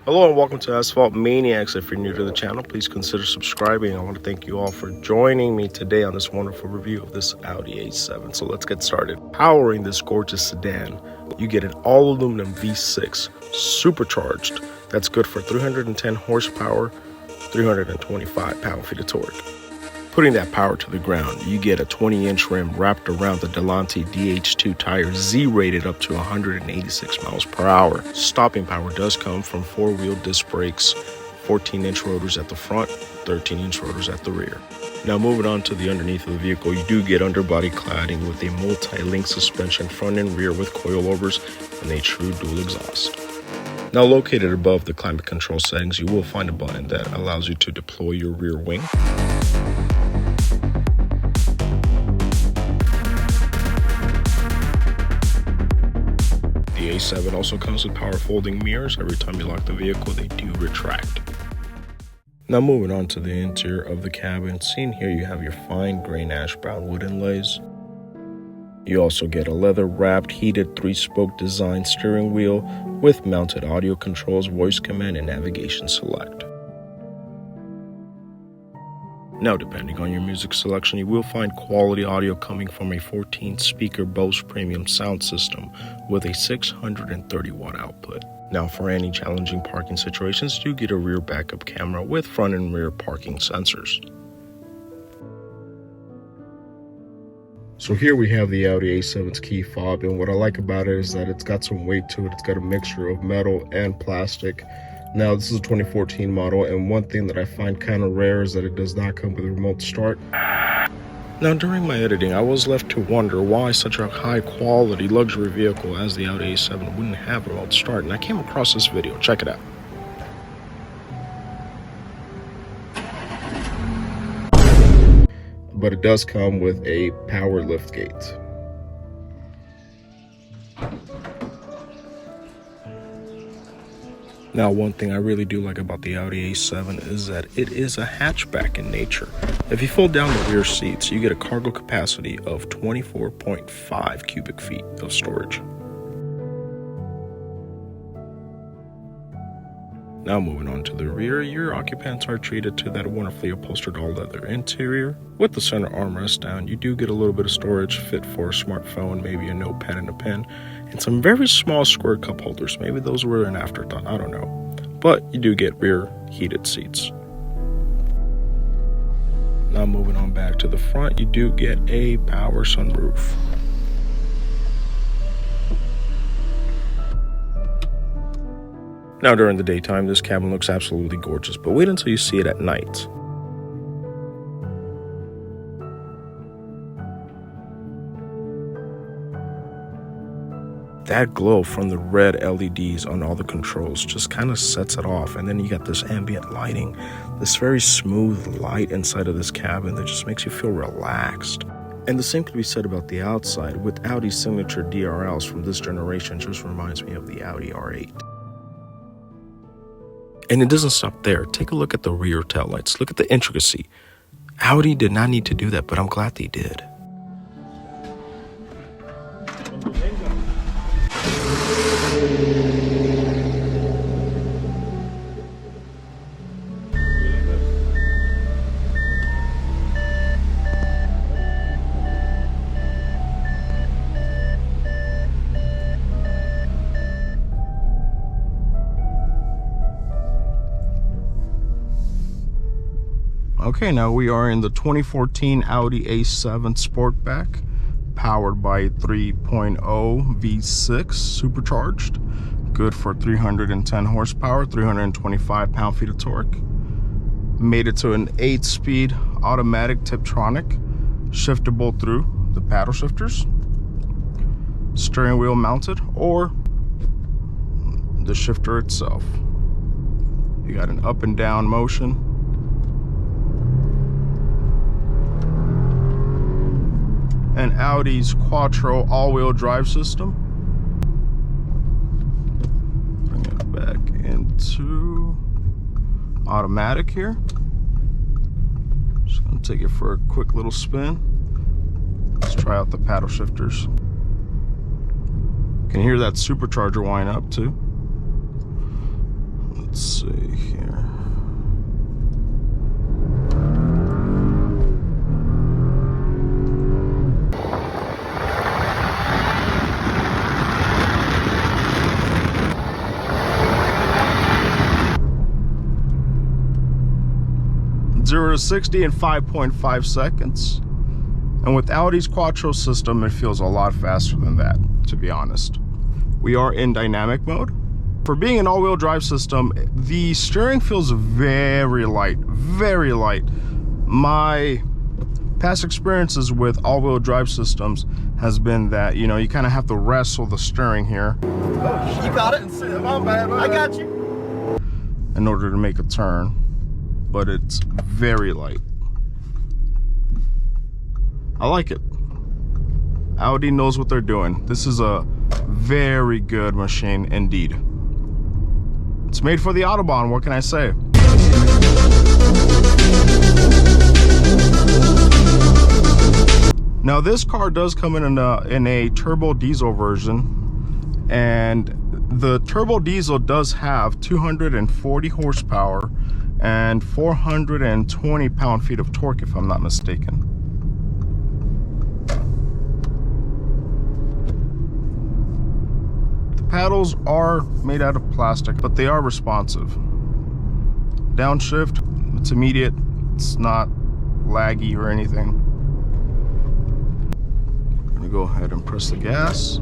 Hello and welcome to Asphalt Maniacs. If you're new to the channel, please consider subscribing. I want to thank you all for joining me today on this wonderful review of this Audi A7. So let's get started. Powering this gorgeous sedan, you get an all-aluminum V6 supercharged. That's good for 310 horsepower, 325 pound-feet of torque. Putting that power to the ground, you get a 20-inch rim wrapped around the Delante DH2 tire, Z-rated up to 186 miles per hour. Stopping power does come from four-wheel disc brakes, 14-inch rotors at the front, 13-inch rotors at the rear. Now moving on to the underneath of the vehicle, you do get underbody cladding with a multi-link suspension front and rear with coilovers and a true dual exhaust. Now located above the climate control settings, you will find a button that allows you to deploy your rear wing. The A7 also comes with power folding mirrors. Every time you lock the vehicle, they do retract. Now moving on to the interior of the cabin, seen here you have your fine grain ash brown wood inlays. You also get a leather wrapped heated 3-spoke design steering wheel with mounted audio controls, voice command, and navigation select. Now, depending on your music selection, you will find quality audio coming from a 14-speaker Bose premium sound system with a 630-watt output. Now, for any challenging parking situations, you get a rear backup camera with front and rear parking sensors. So here we have the Audi A7's key fob, and what I like about it is that it's got some weight to it. It's got a mixture of metal and plastic. Now, this is a 2014 model, and one thing that I find kind of rare is that it does not come with a remote start. Now, during my editing, I was left to wonder why such a high-quality luxury vehicle as the Audi A7 wouldn't have a remote start, and I came across this video. Check it out. But it does come with a power liftgate. Now, one thing I really do like about the Audi A7 is that it is a hatchback in nature. If you fold down the rear seats, you get a cargo capacity of 24.5 cubic feet of storage. Now moving on to the rear, your occupants are treated to that wonderfully upholstered all-leather interior. With the center armrest down, you do get a little bit of storage fit for a smartphone, maybe a notepad and a pen, and some very small square cup holders. Maybe those were an afterthought, I don't know. But you do get rear heated seats. Now moving on back to the front, you do get a power sunroof. Now during the daytime, this cabin looks absolutely gorgeous, but wait until you see it at night. That glow from the red LEDs on all the controls just kind of sets it off, and then you got this ambient lighting, this very smooth light inside of this cabin that just makes you feel relaxed. And the same could be said about the outside, with Audi's signature DRLs from this generation. Just reminds me of the Audi R8. And it doesn't stop there. Take a look at the rear taillights. Look at the intricacy. Audi did not need to do that, but I'm glad they did. Okay, now we are in the 2014 Audi A7 Sportback, powered by 3.0 V6 supercharged, good for 310 horsepower, 325 pound-feet of torque. Made it to an 8-speed automatic Tiptronic, shiftable through the paddle shifters, steering wheel mounted, or the shifter itself. You got an up and down motion. And Audi's Quattro all-wheel drive system. Bring it back into automatic here. Just gonna take it for a quick little spin. Let's try out the paddle shifters. Can hear that supercharger wind up too. Let's see here. Zero to 60 in 5.5 seconds. And with Audi's Quattro system, it feels a lot faster than that, to be honest. We are in dynamic mode. For being an all-wheel drive system, the steering feels very light, very light. My past experiences with all-wheel drive systems has been that, you know, you kind of have to wrestle the steering here. Oh, you got it? My bad, I got you. In order to make a turn, but it's very light. I like it. Audi knows what they're doing. This is a very good machine indeed. It's made for the Autobahn, what can I say? Now this car does come in a turbo diesel version, and the turbo diesel does have 240 horsepower and 420 pound-feet of torque, if I'm not mistaken. The paddles are made out of plastic, but they are responsive. Downshift, it's immediate, it's not laggy or anything. I'm gonna go ahead and press the gas.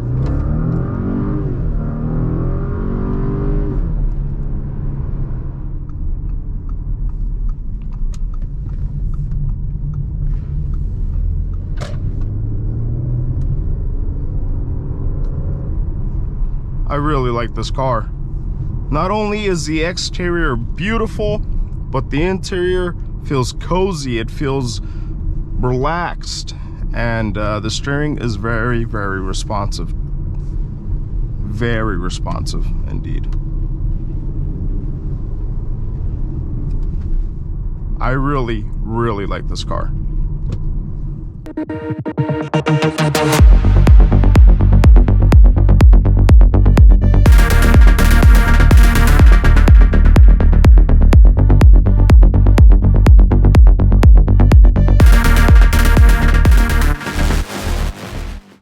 I really like this car. Not only is the exterior beautiful, but the interior feels cozy, it feels relaxed, and the steering is very, very responsive. Very responsive indeed. I really, really like this car.